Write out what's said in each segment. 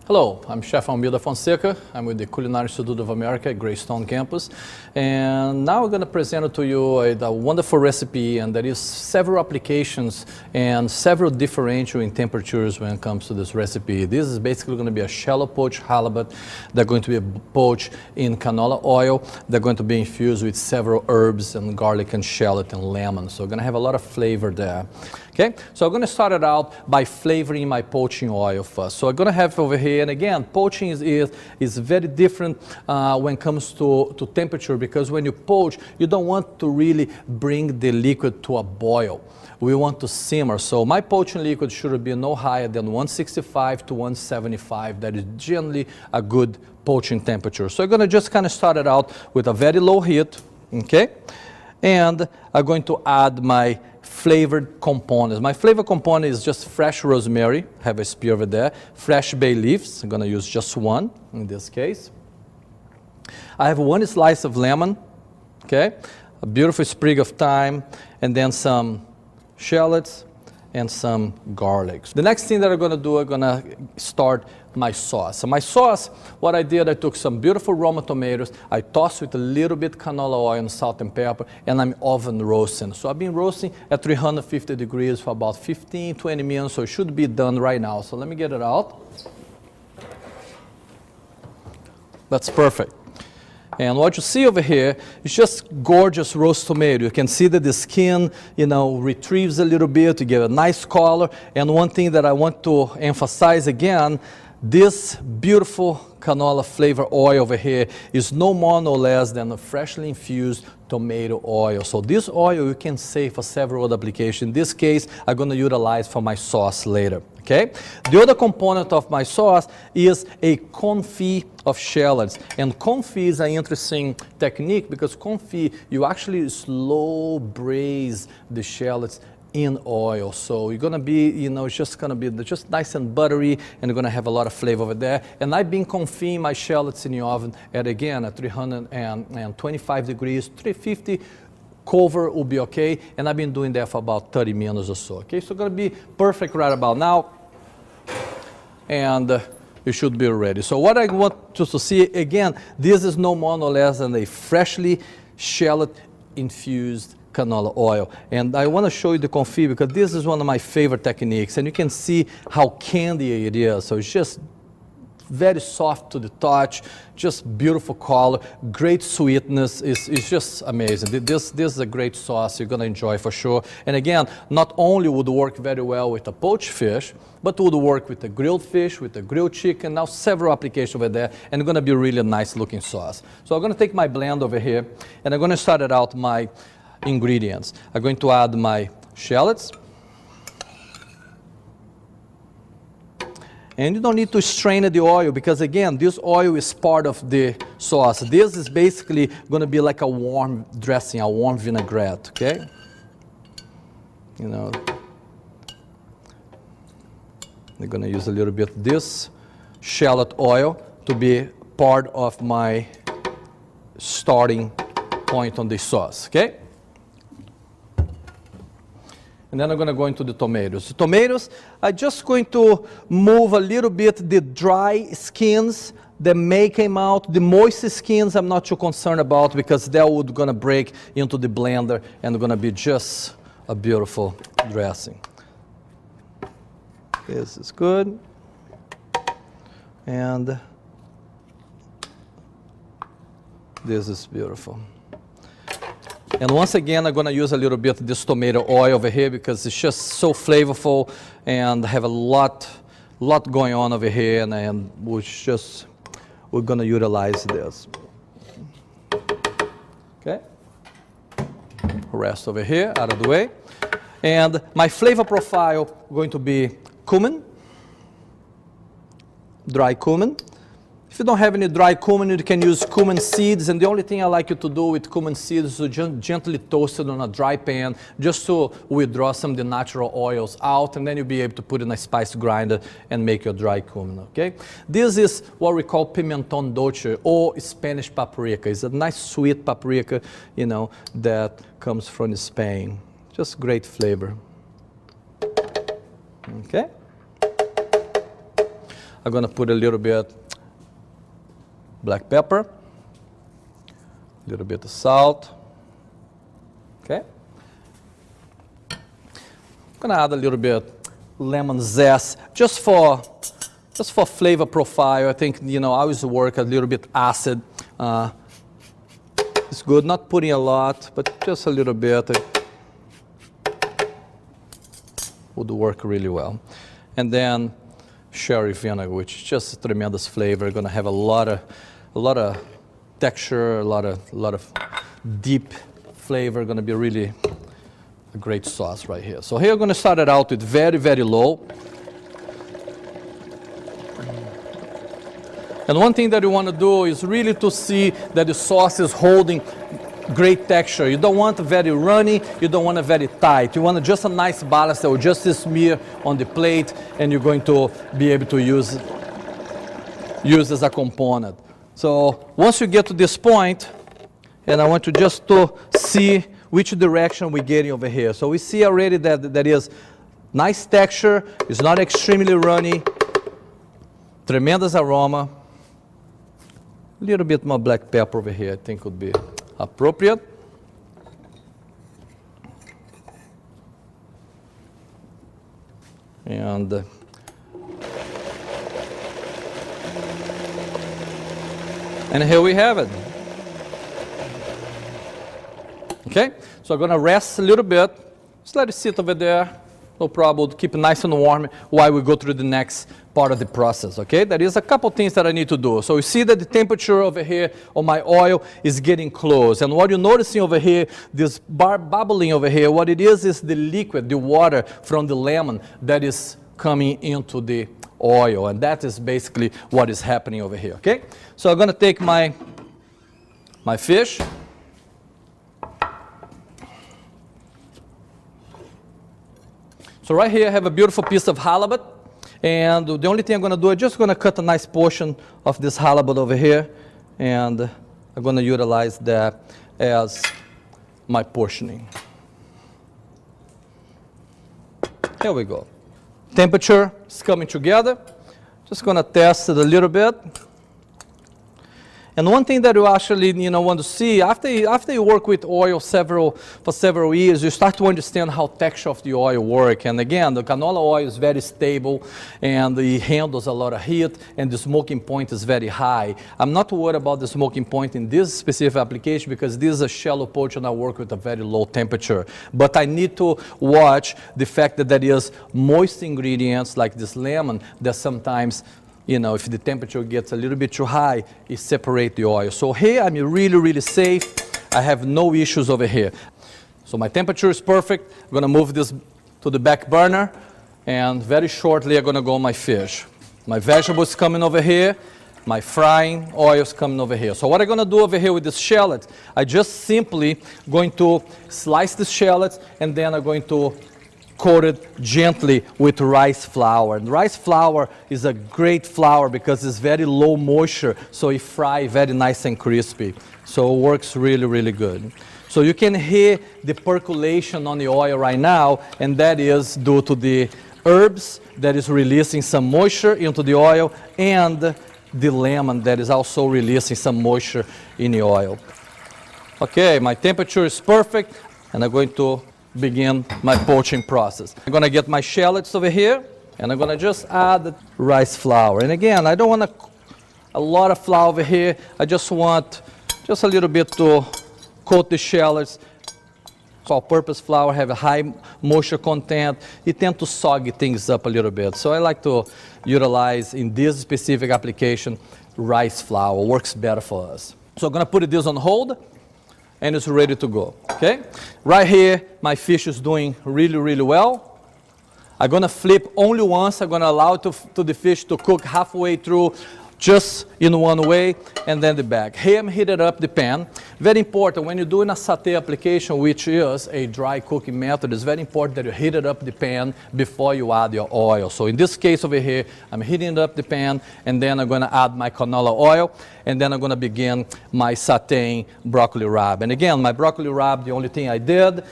Hello, I'm Chef Almeida Fonseca. I'm with the Culinary Institute of America at Greystone campus. And now I'm going to present to you a wonderful recipe, and there is several applications and several differential in temperatures when it comes to this recipe. This is basically going to be a shallow poached halibut. They're going to be poached in canola oil. They're going to be infused with several herbs and garlic and shallot and lemon. So we're going to have a lot of flavor there. Okay, so I'm going to start it out by flavoring my poaching oil first. So I'm going to have over here, and again, poaching is very different when it comes to temperature, because when you poach, you don't want to really bring the liquid to a boil. We want to simmer. So my poaching liquid should be no higher than 165 to 175. That is generally a good poaching temperature. So I'm going to just kind of start it out with a very low heat, okay? And I'm going to add my flavored components. My flavor component is just fresh rosemary, have a spear over there, fresh bay leaves, I'm going to use just one in this case. I have one slice of lemon, okay, a beautiful sprig of thyme, and then some shallots and some garlic. The next thing that I'm going to do, I'm going to start my sauce. So my sauce, what I did, I took some beautiful Roma tomatoes, I tossed with a little bit canola oil and salt and pepper, and I'm oven roasting. So I've been roasting at 350 degrees for about 15-20 minutes, so it should be done right now. So let me get it out. That's perfect. And what you see over here is just gorgeous roast tomato. You can see that the skin, retrieves a little bit to get a nice color. And one thing that I want to emphasize again, this beautiful canola flavor oil over here is no more, no less than a freshly infused tomato oil. So this oil you can save for several other applications. In this case, I'm going to utilize for my sauce later. Okay? The other component of my sauce is a confit of shallots. And confit is an interesting technique because confit, you actually slow braise the shallots in oil. So you're going to be, it's just going to be just nice and buttery, and you're going to have a lot of flavor over there. And I've been confining my shallots in the oven at 325 degrees, 350. Cover will be okay, and I've been doing that for about 30 minutes or so. Okay, so it's going to be perfect right about now, and you should be ready. So what I want you to see again, this is no more no less than a freshly shallot infused canola oil. And I want to show you the confit because this is one of my favorite techniques, and you can see how candy it is. So it's just very soft to the touch, just beautiful color, great sweetness. It's just amazing. This is a great sauce you're going to enjoy for sure. And again, not only would work very well with a poached fish, but would work with a grilled fish, with a grilled chicken, now several applications over there, and it's going to be really a nice looking sauce. So I'm going to take my blend over here, and I'm going to start it out my ingredients. I'm going to add my shallots. And you don't need to strain the oil because, again, this oil is part of the sauce. This is basically going to be like a warm dressing, a warm vinaigrette, okay? I'm going to use a little bit of this shallot oil to be part of my starting point on the sauce, okay? And then I'm going to go into the tomatoes. The tomatoes, I'm just going to move a little bit the dry skins that may come out. The moist skins I'm not too concerned about because they're going to break into the blender and going to be just a beautiful dressing. This is good. And this is beautiful. And once again, I'm going to use a little bit of this tomato oil over here because it's just so flavorful and have a lot going on over here, and we're going to utilize this. Okay. Rest over here, out of the way. And my flavor profile going to be cumin, dry cumin. If you don't have any dry cumin, you can use cumin seeds, and the only thing I like you to do with cumin seeds is to gently toast it on a dry pan just to withdraw some of the natural oils out, and then you'll be able to put it in a spice grinder and make your dry cumin, okay? This is what we call pimentón dulce, or Spanish paprika. It's a nice sweet paprika, that comes from Spain. Just great flavor. Okay? I'm going to put a little bit black pepper, a little bit of salt. Okay. I'm going to add a little bit lemon zest just for flavor profile. I think, I always work a little bit acid. It's good, not putting a lot, but just a little bit would work really well. And then sherry vinegar, which is just a tremendous flavor. Going to have a lot of texture, a lot of deep flavor. Going to be really a great sauce right here. So here I'm going to start it out with very, very low. And one thing that you want to do is really to see that the sauce is holding great texture. You don't want very runny, you don't want it very tight. You want just a nice balance that will just smear on the plate, and you're going to be able to use as a component. So once you get to this point, and I want you just to see which direction we're getting over here. So we see already that there is nice texture, it's not extremely runny, tremendous aroma. A little bit more black pepper over here, I think would be appropriate. And here we have it. Okay, so I'm going to rest a little bit. Just let it sit over there. No problem. Keep it nice and warm while we go through the next part of the process, okay? There is a couple things that I need to do. So you see that the temperature over here on my oil is getting close. And what you're noticing over here, this bubbling over here, what it is the liquid, the water from the lemon that is coming into the oil. And that is basically what is happening over here, okay? So I'm going to take my fish. So right here I have a beautiful piece of halibut, and the only thing I'm going to do is just going to cut a nice portion of this halibut over here, and I'm going to utilize that as my portioning. Here we go. Temperature is coming together. Just going to test it a little bit. And one thing that you actually want to see, after you work with oil for several years, you start to understand how texture of the oil works. And again, the canola oil is very stable, and it handles a lot of heat, and the smoking point is very high. I'm not worried about the smoking point in this specific application because this is a shallow poach and I work with a very low temperature. But I need to watch the fact that there is moist ingredients like this lemon that sometimes, if the temperature gets a little bit too high, it separates the oil. So here I'm really, really safe. I have no issues over here. So my temperature is perfect. I'm going to move this to the back burner, and very shortly I'm going to go on my fish. My vegetables coming over here. My frying oil is coming over here. So what I'm going to do over here with this shallot, I just simply going to slice the shallots, and then I'm going to coat it gently with rice flour. And rice flour is a great flour because it's very low moisture, so it fries very nice and crispy. So it works really, really good. So you can hear the percolation on the oil right now, and that is due to the herbs that is releasing some moisture into the oil, and the lemon that is also releasing some moisture in the oil. Okay, my temperature is perfect, and I'm going to begin my poaching process. I'm going to get my shallots over here, and I'm going to just add the rice flour. And again, I don't want a lot of flour over here. I just want just a little bit to coat the shallots. All-purpose flour have a high moisture content. It tends to sog things up a little bit. So I like to utilize, in this specific application, rice flour. Works better for us. So I'm going to put this on hold, and it's ready to go, okay? Right here, my fish is doing really, really well. I'm going to flip only once. I'm going to allow to the fish to cook halfway through, just in one way, and then the back. Here I'm heating up the pan. Very important, when you're doing a sauté application, which is a dry cooking method, it's very important that you heat it up the pan before you add your oil. So in this case over here, I'm heating up the pan, and then I'm going to add my canola oil, and then I'm going to begin my sautéing broccoli rabe. And again, my broccoli rabe, the only thing I did,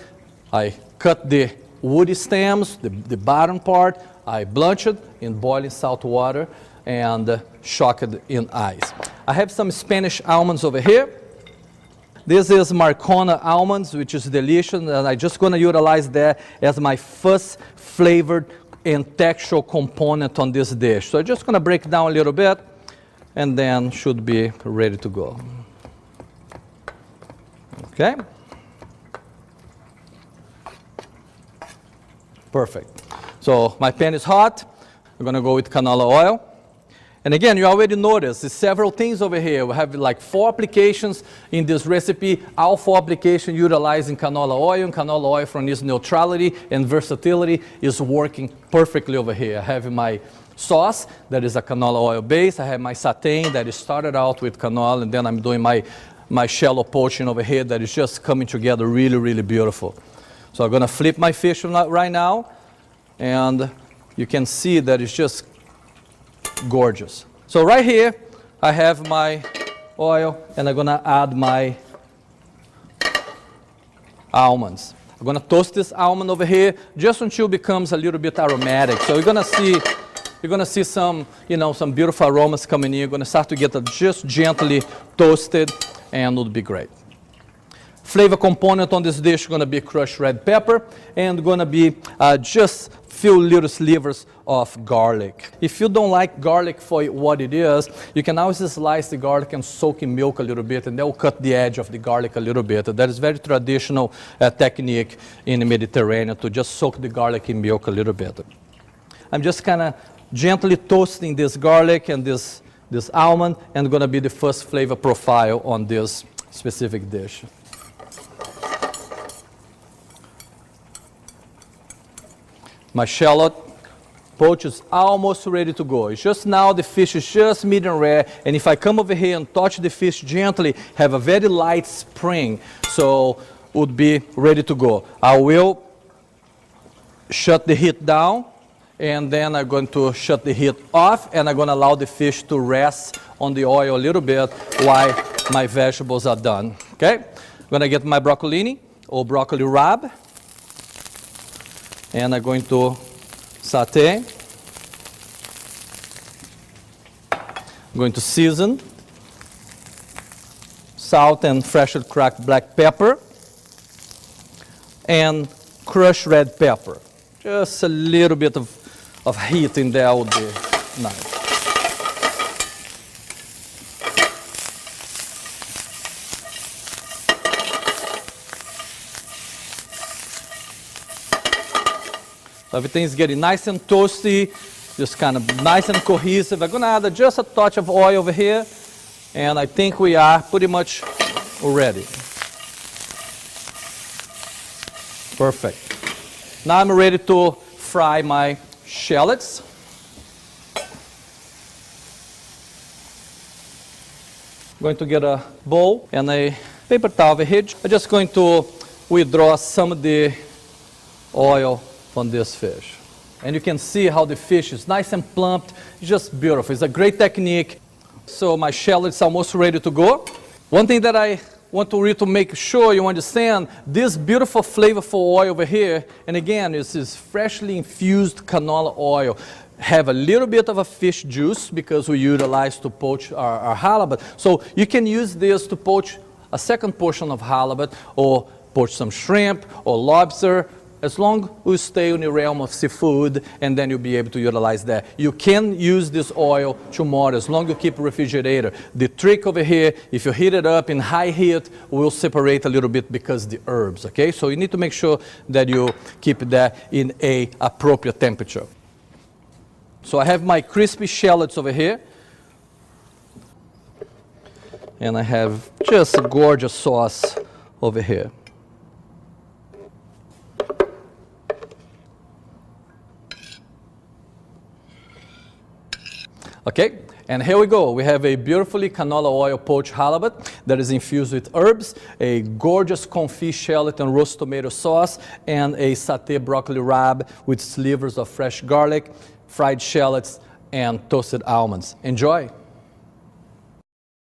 I cut the woody stems, the bottom part, I blanched it in boiling salt water. and shocked in ice. I have some Spanish almonds over here. This is Marcona almonds, which is delicious, and I'm just going to utilize that as my first flavored and textural component on this dish. So I'm just going to break down a little bit, and then should be ready to go. Okay? Perfect. So my pan is hot. I'm going to go with canola oil. And again, you already noticed there's several things over here. We have like 4 applications in this recipe. All 4 applications utilizing canola oil. And canola oil, from its neutrality and versatility, is working perfectly over here. I have my sauce that is a canola oil base. I have my satay that is started out with canola, and then I'm doing my shallow poaching over here that is just coming together really, really beautiful. So I'm going to flip my fish right now, and you can see that it's just gorgeous. So right here, I have my oil, and I'm going to add my almonds. I'm going to toast this almond over here just until it becomes a little bit aromatic. So you're going to see some, some beautiful aromas coming in. You're going to start to get it just gently toasted, and it'll be great. Flavor component on this dish is going to be crushed red pepper, and going to be just few little slivers of garlic. If you don't like garlic for what it is, you can always slice the garlic and soak in milk a little bit, and that will cut the edge of the garlic a little bit. That is very traditional technique in the Mediterranean, to just soak the garlic in milk a little bit. I'm just kind of gently toasting this garlic and this almond, and going to be the first flavor profile on this specific dish. My shallot poach is almost ready to go. It's just now the fish is just medium rare, and if I come over here and touch the fish gently, have a very light spring, so would be ready to go. I will shut the heat down, and then I'm going to shut the heat off, and I'm going to allow the fish to rest on the oil a little bit while my vegetables are done. Okay? I'm going to get my broccolini or broccoli rabe, and I'm going to saute. I'm going to season, salt and freshly cracked black pepper, and crushed red pepper. Just a little bit of heat in there would be nice. Everything is getting nice and toasty, just kind of nice and cohesive. I'm going to add just a touch of oil over here, and I think we are pretty much ready. Perfect. Now I'm ready to fry my shallots. I'm going to get a bowl and a paper towel over here. I'm just going to withdraw some of the oil on this fish. And you can see how the fish is nice and plump. It's just beautiful. It's a great technique. So my shallot's almost ready to go. One thing that I want to make sure you understand, this beautiful flavorful oil over here, and again, this is freshly infused canola oil, have a little bit of a fish juice because we utilize to poach our halibut. So you can use this to poach a second portion of halibut, or poach some shrimp or lobster, as long as you stay in the realm of seafood, and then you'll be able to utilize that. You can use this oil tomorrow as long as you keep refrigerator. The trick over here, if you heat it up in high heat, will separate a little bit because the herbs, okay? So you need to make sure that you keep that in a appropriate temperature. So I have my crispy shallots over here, and I have just a gorgeous sauce over here. Okay, and here we go. We have a beautifully canola oil poached halibut that is infused with herbs, a gorgeous confit shallot and roast tomato sauce, and a sauté broccoli rabe with slivers of fresh garlic, fried shallots, and toasted almonds. Enjoy!